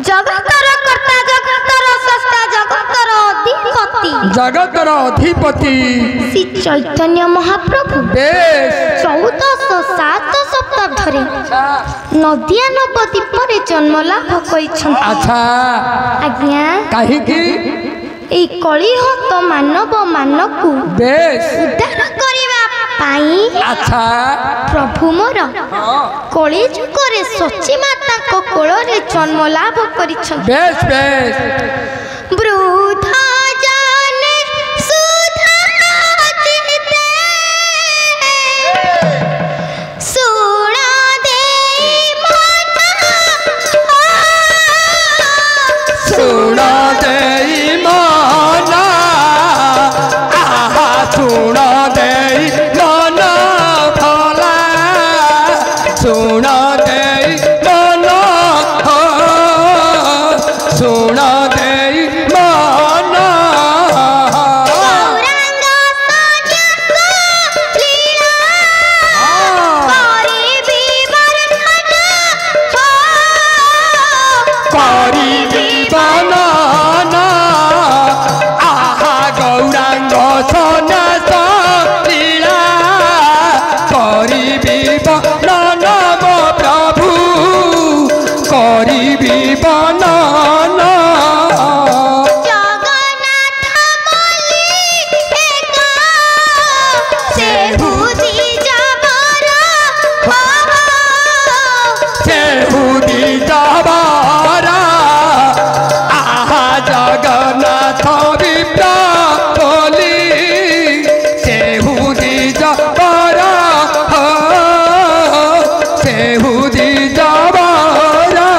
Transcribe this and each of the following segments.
जगतर कर्ता जगतर सृष्टा जगतर अधिपति जगतर अधिपति श्री चैतन्य महाप्रभु बेश 1407 शताब्दी नदिया नवद्वीप रे जन्म लाभ करिछन। अच्छा आज्ञा कहीं की ए कलिहत मानव मानकु बेश उद्धार करिबा पाई अच्छा प्रभु मोर कली जुगरे सची माता को कोल रे जन्म लाभ करिछन। बेश बेश वृद्ध जाने सुधा चिते सुना दे सुना दे माना आहा सुना दे माना भला सुना दे माना सुना दे माना गौरांग सान्यास लीला करी विवर्धन करी विवाना आहा गौरांग सन्यास लीला करी विवाना मो प्रभु करी विवाना जगन्नाथ बलि एका से बुद्धि जबर सेहुदी जबारा आहा जगन्नाथ विप्र बोली सेहुदी जबारा सेहुदी जबारा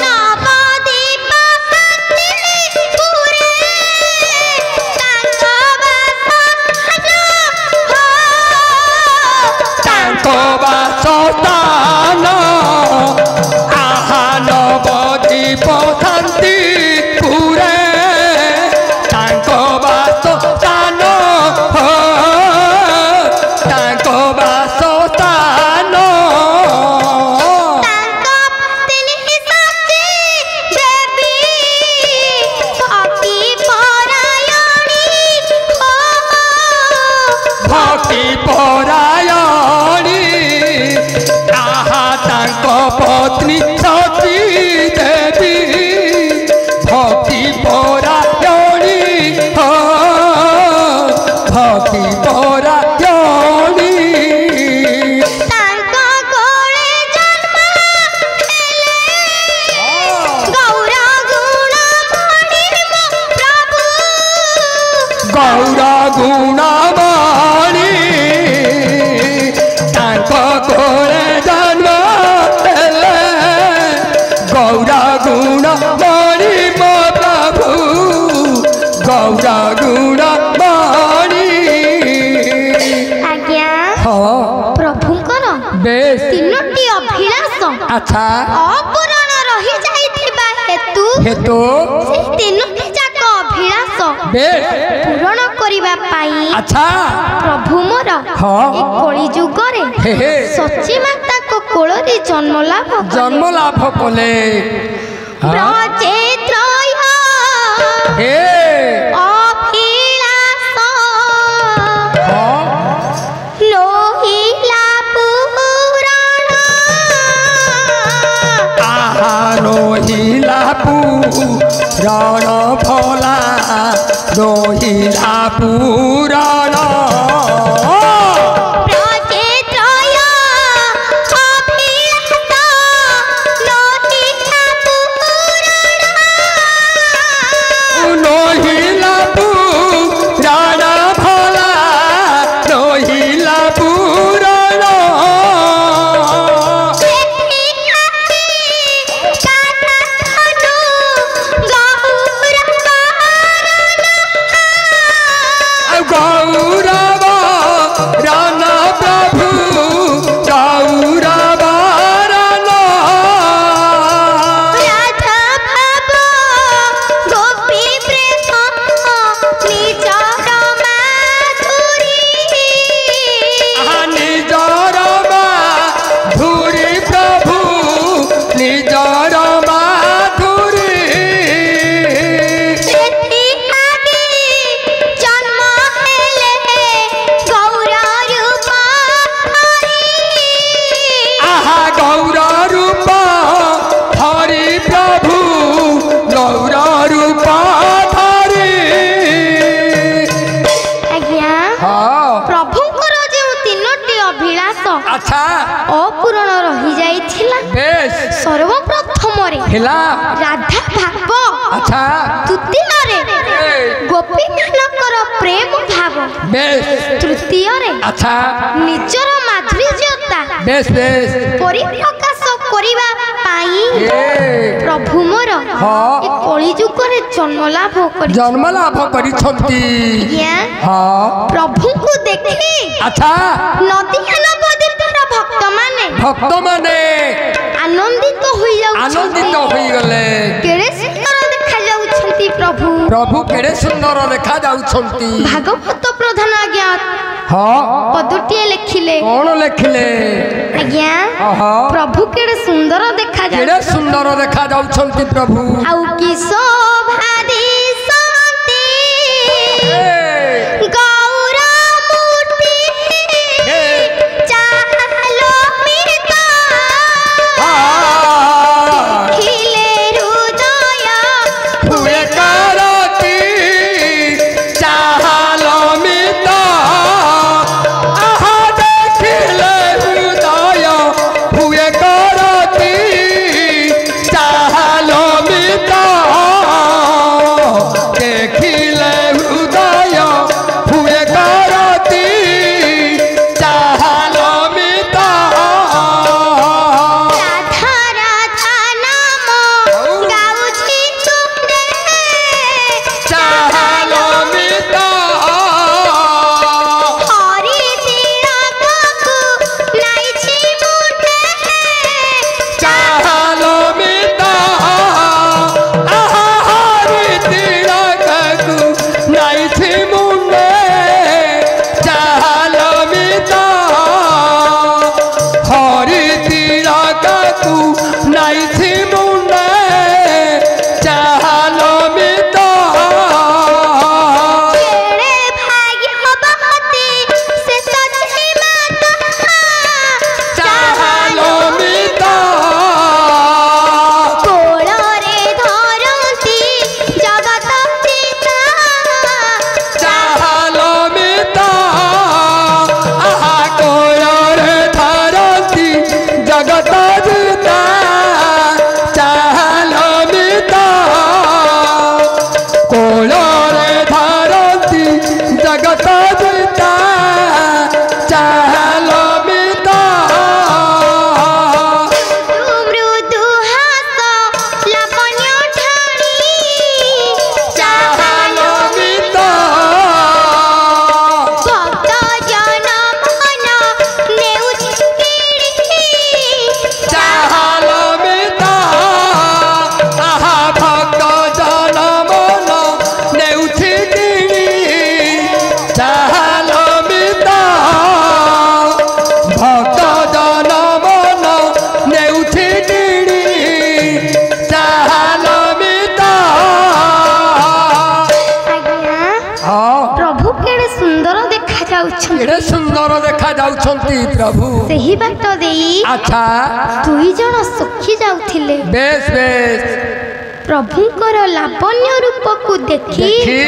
नवद्वीप संदिली पुरे तांको बासस्थान आहा नवद्वीप शांति पुरे तांको बासस्थान तांको बासस्थान तांको पत्नी सची देवी भक्ति परायणी भक्ति परायणी आहा तांको पत्नी सती देवी भक्ति परायणी भक्ति परायणी तांको कोले जन्म हेले गौर गुण मणिम प्रभु गौर गुणमणि तांको कोले जन्म हेले गौर गुणमणि मो प्रभु गौर गुणमणि आज्ञा हाँ प्रभुंकर बेश तीनोटी अभिलाष अच्छा अपूरण रही जाइथिबा हेतु हेतु से तीनोटी जाक अभिलाष बेश पूरण करिबा पाई अच्छा प्रभु मोर हाँ। ए कली जुगरे हे हे सची माता को कोल रे जन्म लाभ जन्म लाभ कले ब्रजे त्रय हे अभिलाष हाँ लोहिला पुराण आहा रोहिला पुराण भोला रोहिला पुराण ब्रजे त्रय अभिलाष लोहिला पुराण रोहिला पुराण भोला रोहिला पुराण गौरा बेस सर्वप्रथम हिला राधा भाव अच्छा द्वितीय गोपी मानकर प्रेम भाव बेस तृतीय अच्छा निजर माधुर्यता बेस बेस परिप्रकाश करिबा पाई ए प्रभु मोर हाँ। ए कली जुगरे जन्म लाभ करि जन्म लाभ करिछंती हाँ प्रभु को देखि अच्छा नदी नवद्वीपर भक्त माने आनंदित होई जाउछंती आनंदित होई गले केड़े सुंदर देखा जाउछंती प्रभु प्रभु केड़े सुंदर देखा जाउछंती भागवत प्रधान आज्ञा हाँ पदुटिए लिखिले कौन लिखिले आज्ञा आहा प्रभु केड़े सुंदर देखा केड़े सुंदर देखा जाउछंती प्रभु आउ की शोभा दिसंती गौरा मूर्ति चालो मिता खिले हृदय हुए करती चाहलो मिता आहा देखिले हृदय हुए करती चाहलो मिता देखिले हृदय हुए करती चाहलो मिता राधा राधा नाम गाउछि तुमरे चाहलो मिता हरि तिलककु नाइछि मुंडे चाहलो मिता आहा हरि तिलककु नाइछि मुंडे चाहलो मिता हरि तिलककु नाइछि मुंडे चाहलो मिता केड़े भाग्यवती से सच्ची माता चाहलो मिता कोଳରେ धरନ୍ତି जगत पिता चाहलो मिता आहा कोଳରେ धरती जगत जीता चाहलो मिता कोଳରେ धरती जगत जीता चाहलो मिता मृदु हास लावण्य ठाणी चाहलो मिता भक्त जन मन नेउछि किणी चाहलो मिता आहा भक्त जन मन नेउछि किणी चाहलो मिता भक्त जन मन नेउछि किणी चाहलो मिता आज्ञा हाँ प्रभु केड़े सुंदर देखा जाउछन् केड़े सुंदर देखा जाउछंती प्रभु ସେହି ବାଟ ଦେଇ अच्छा ଦୁଇ ଜଣ ସଖୀ ଯାଉଥିଲେ बेस बेस ପ୍ରଭୁଙ୍କର ଲାବଣ୍ୟ ରୂପକୁ ଦେଖି ଦେଖି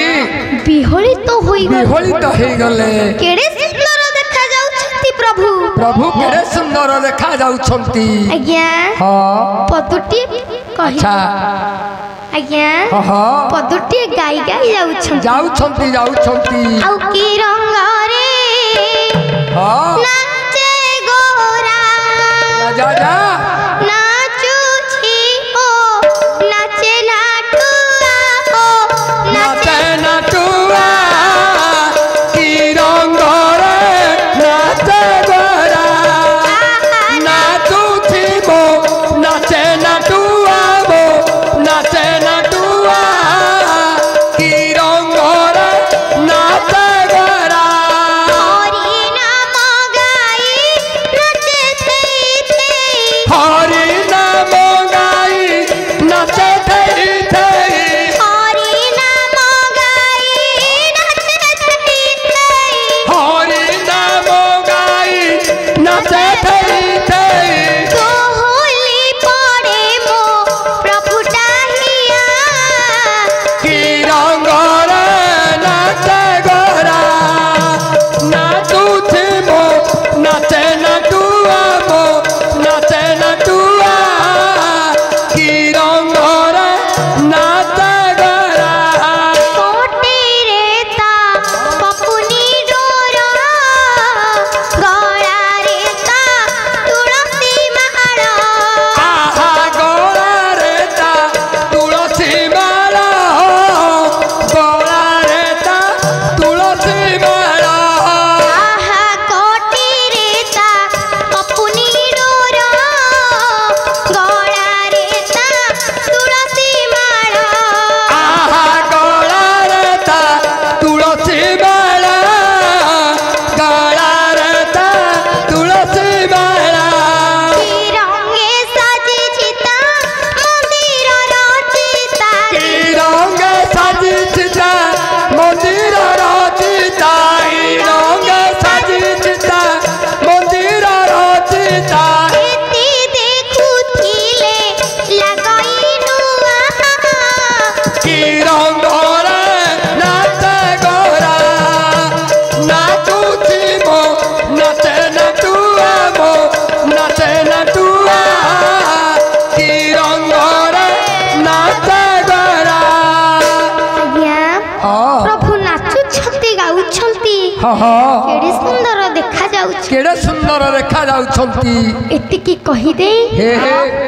ବିହଳିତ ହୋଇଗଲେ ବିହଳିତ ହେଇଗଲେ କେଡ଼େ ସୁନ୍ଦର ଦେଖା ଯାଉଛନ୍ତି ପ୍ରଭୁ प्रभु केड़े सुंदर देखा जाउछंती ଆଜ୍ଞା हाँ ପଦୁଟିଏ କହି अच्छा ଆଜ୍ଞା हाँ ପଦୁଟିଏ ଗାଇ ଗାଇ ଯାଉଛନ୍ତି जाउछंती जाउछंती ଆଉ କି ରଙ୍ଗରେ हाँ ନାଚେ ଗୋରା जा जा ନାଚୁଛି ଓ ନାଚେ ନାଟୁଆ ଓ नाचे ନାଚେ नाटुआ की रंगरे नाचे गोरा नाचुथी मो नाचे नाटुआ मो नाचे नाटुआ की रंगरे नाचे गोरा हरि नाम गाई नाचे थई थई केड़े सुंदर देखा जाउछ केड़े सुंदर देखा जाउछंती एतिकी कहि दे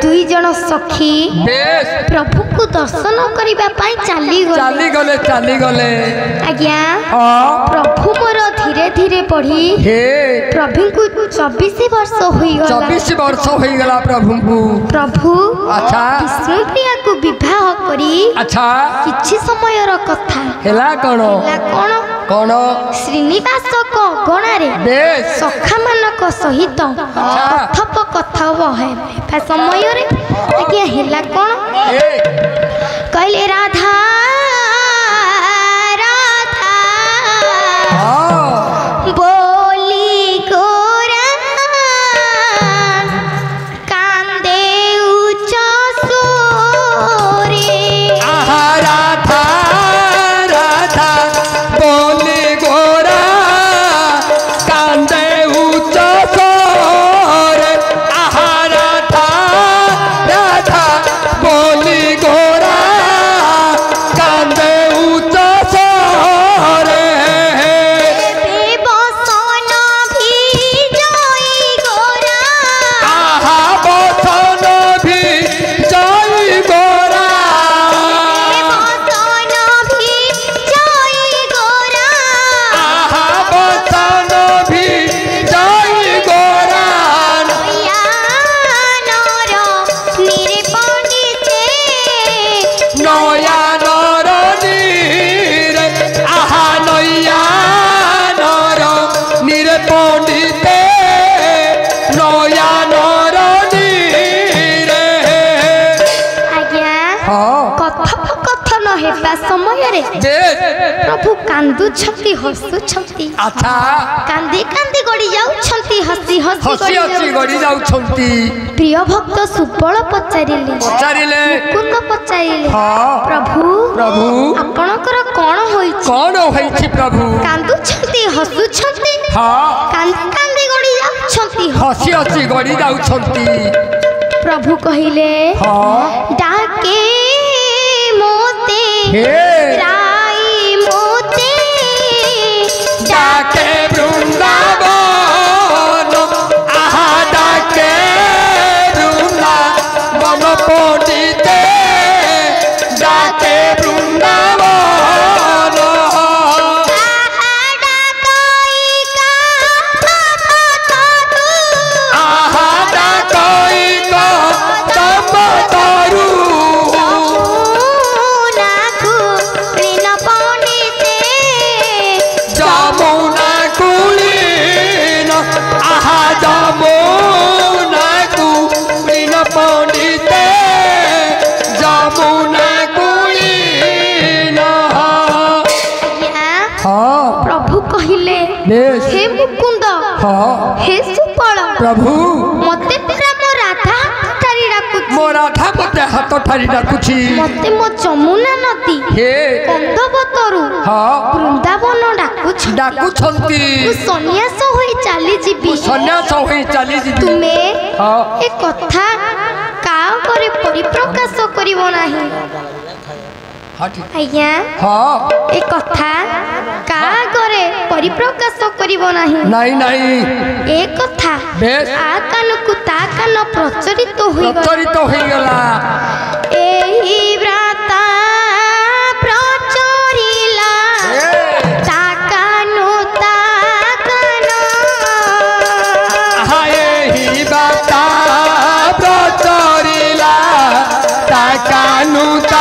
दुई जण सखी बेस प्रभु को दर्शन करिबा पई चाली गले आज्ञा प्रभु मोर धीरे धीरे पढ़ी प्रभु को 24 वर्ष होई गला 24 वर्ष होई गला प्रभु अच्छा विष्णुप्रिया को विवाह करी अच्छा किछि समय रो कथा हेला कोन श्रीनिवास को गणारे बेस सखा मानक सहित कथप कथा है समय रे आज्ञा हेला कोन कहले राधा बोली गोरा कांदे उच्च सोरे राधा बोली गोरा कांदे उच्च सोरे राधा बोली गोरा कांदे उच्च सोरे प्रभु कांदु छंती हसु छंती अच्छा कांदी कांदी गड़ी जाउ छंती हसी हसी गड़ी जाउ छंती प्रिय भक्त सुबल पचारिले मुकुंद पचारिले प्रभु आपणकर कोन होई प्रभु कांदु छंती हसु छंती कांदी कांदी गड़ी जाउ छंती हसी गड़ी जाउ छंती प्रभु कहिले डाके मोते राई मोते डाके वृंदावन डाके वृंदावन पंडिते डाके वृंदावन हे मुकुंद हे सुफल प्रभु मते तेरा मो राधा ठारी डाकुची मो राधा मते हाथ ठारी डाकुची मते मो जमुना नदी हे कंदबतरु वृंदावन डाकुछंती सन्यास होई चाली जीबी तुमे ए कथा का करे परिप्रकाश करिवो नाही आज्ञा ए कथा का करे परिप्रकाश करिवो नाही ए कथा आ कानकु ता कान प्रचलित होई गला एही व्रता प्रचरिला ता कानु ता कान एही व्रता प्रचरिला ता कानु ता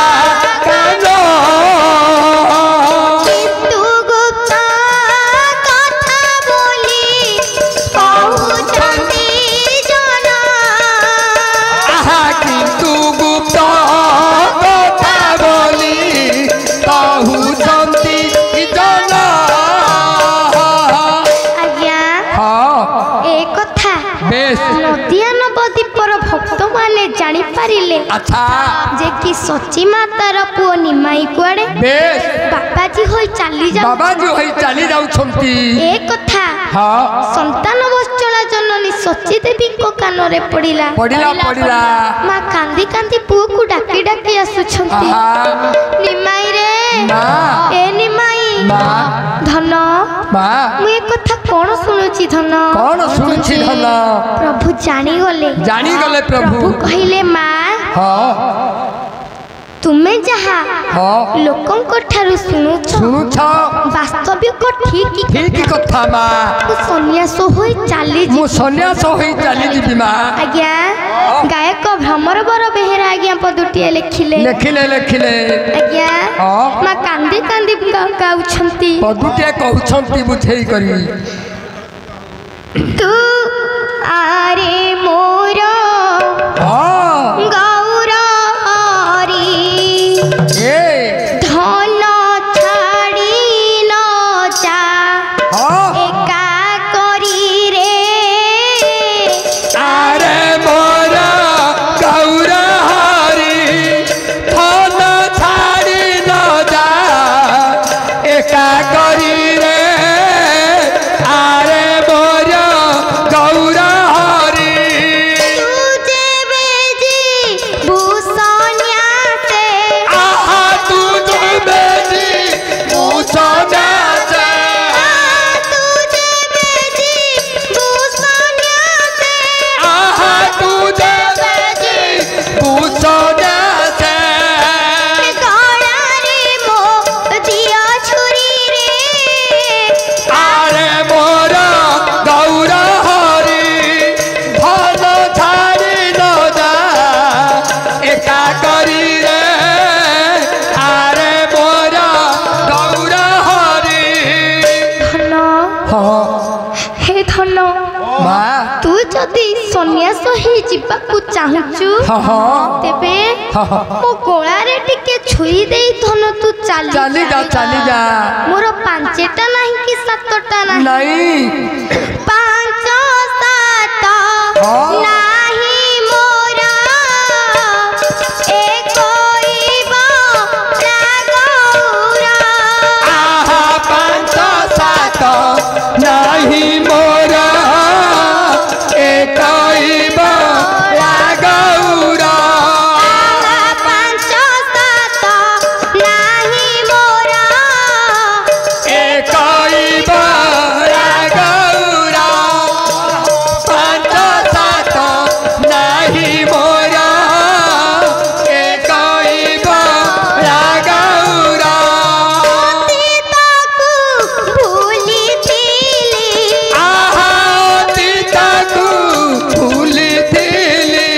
अच्छा जे कि सची मातार पुओ निमाई कुआडे बाबाजी होई चाली जाउ छंती ए कथा संतान वत्सला जननी सची देवी को कान रे पडिला मा कांदी कांदी पुओ को डाकी डाकी आसु छंती निमाई रे ए निमाई धन माँ मुझे कथा कौन सुनुची धन कौन सुनुची धन प्रभु जानी गले प्रभु कहले माँ हाँ तुम्हें जहाँ हाँ लोकों को ठारू सुनुछ वास्तविक ठीक कथा माँ सन्यास होई चाली मु सन्यास होई चाली जीवी माँ आज्ञा गायक भ्रमर बर बेहेरा आज्ञा पदुटिए लिखिले आज्ञा माँ कांदी कांदी गाउछंती पदुटिए कहउछंती बुझेई करी तू आरे मोर धन छाड़ी न जा एका करी रे आरे मोर गौर हरी धन छाड़ी न जा एका करी रे आरे मोर गौर हरी तुझे बेजी भूषण्या से आहा तुझे बेजी भूषण्या से तुझे बेजी भूषण्या से आहा तुझे बेजी भूषण्या से गळारे मो दिया छुरी रे आरे मोर गौर हरी धन छाड़ी न जा एका करी रे आरे मोर गौर हरी धन हाँ हे धन माँ तू जदि सन्यास ही जीवाकू चाहुचु हाँ हाँ तेबे हाँ मो गोलारे टिके छुई देई धन तू चाली चाली जा मोर पांचटा नहीं कि सातटा नहीं नहीं पांच सात हाँ। नाही मोर एकोई गौरा आहा पांच सात नहीं मोर एकई बड़ा गौरा पांच सात नाही मोर एकई बड़ा गौरा पांच सात नहीं मोर एकई बड़ा गौरा सीताकू भूली थीली आहा तीताकू फूली थीली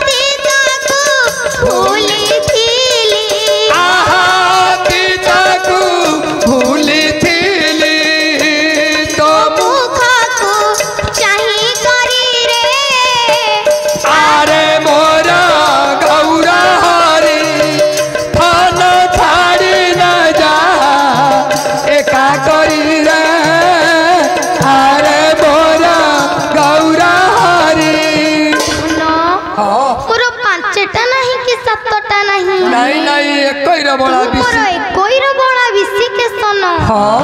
सीताकू भूली थीली आहा तीताकू फूली थीली तो मुखकू चाही करी रे आरे मोर गौर हरी धन छाड़ी न जा एका करी रे आरे मोर गौर हरी धन हाँ मोर पांचटा नहीं कि सातटा नहीं नहीं एकई रे बड़ा मोर बिसी एकोईर बड़ा विषि के सन हाँ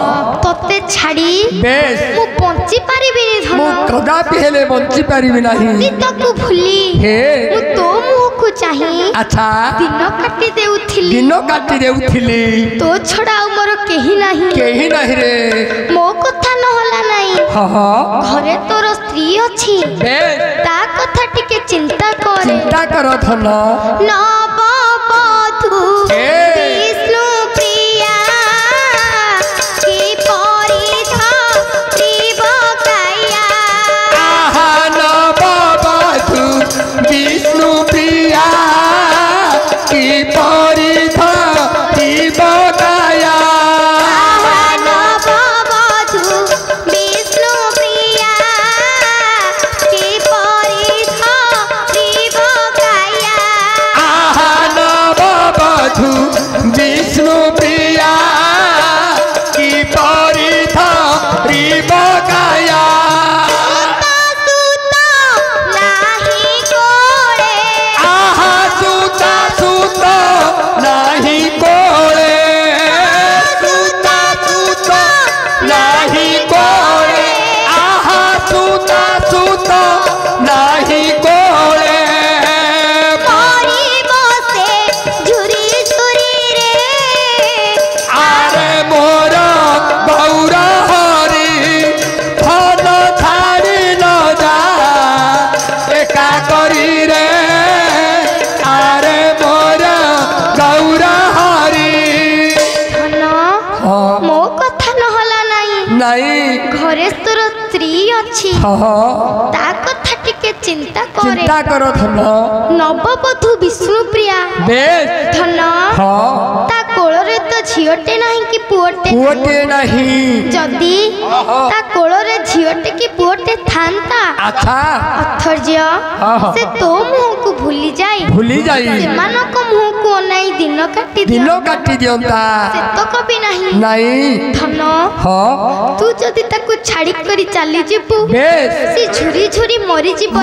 तते छाड़ी बेस मु बंची पारिबिनी मु धन कदापि हेले बंची पारिबि नाही सीताकू भूली हे मु तो मुहकू चाही अच्छा दिन काटी देउथिली दिन काटी देउथिली तो छड़ा ଆଉ मोर केही नाही केही नाही रे मो कथा नहला नाही हाँ हाँ घरे तोर स्त्री अछि बेस ता कथा टिके चिंता करे चिंता कर धन नव बधू हे। विष्णु प्रिया की परिधा त्रिबकाया आहा नव बधू विष्णु प्रिया की परिध बकाया नव बधू विष्णु प्रिया की परिधा त्रिबकाया आहा नव बधू विष्णु प्रिया की परिध बकाया सुता नाही गोळे आहा सूता सूता ता कथा टिके चिंता करे चिंता करो धन नवबधू विष्णुप्रिया बेश धन ता कोଳରେ तो झियोटे नाही कि पुओटे पुओटे नहीं जदी ता कोଳରେ झियोटे कि पुओटे थांता अच्छा अथर्य से तो मुह को भूली जाई सेमानक मुह को अनाई दिन काटी दियंता से तो कभी नहीं नहीं धन तू जदी ताकू छाड़ी करी चली जीबू से झुरी झुरी मरी जीव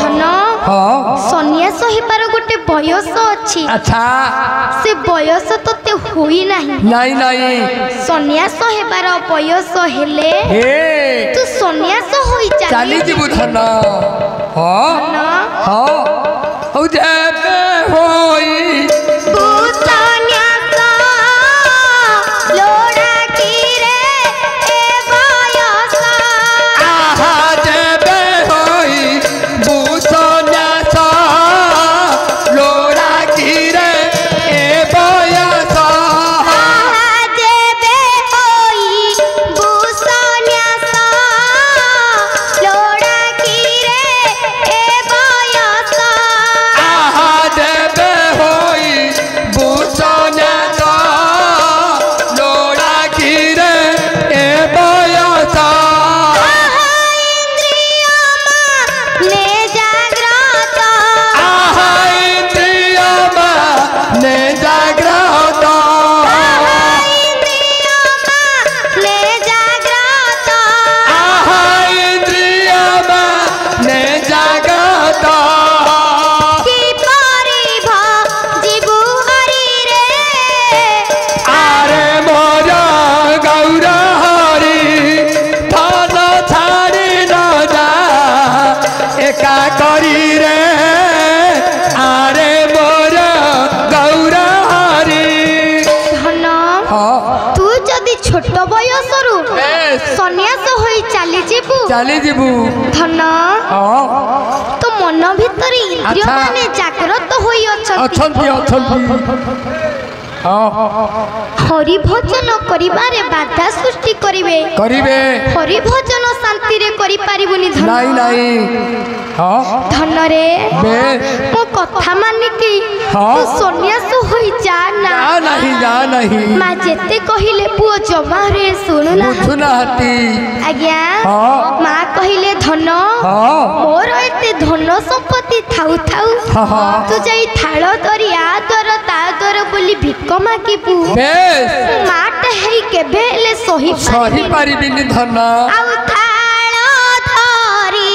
धन सन्यास हेबार गोटे बयस अछि अच्छा से बयस तते होई नहीं सन्यास हेबार बयस हेले तू सन्यास होई चली जीबू धन हो जेबे होई चली जीबू धन तो मन भीतर इंद्रिय माने जागृत होई अछंती हरि भजन करिबारे बाधा सृष्टि करिवे हरि भजन शांति रे करि पारिबुनी धन नहीं धन रे मो कथा मानि कि तू सन्यास होई जा नहीं मां जेते कहिले पुओ जमा रे सुनुना आज्ञा मां कहिले धन मोर एते धन संपत्ति थाउ तू जाई थाळ दरिया दर ता दर बोली भिक मागिबू माट हेई केबे ले सही पारिबिनी धन आउ थाळ धरी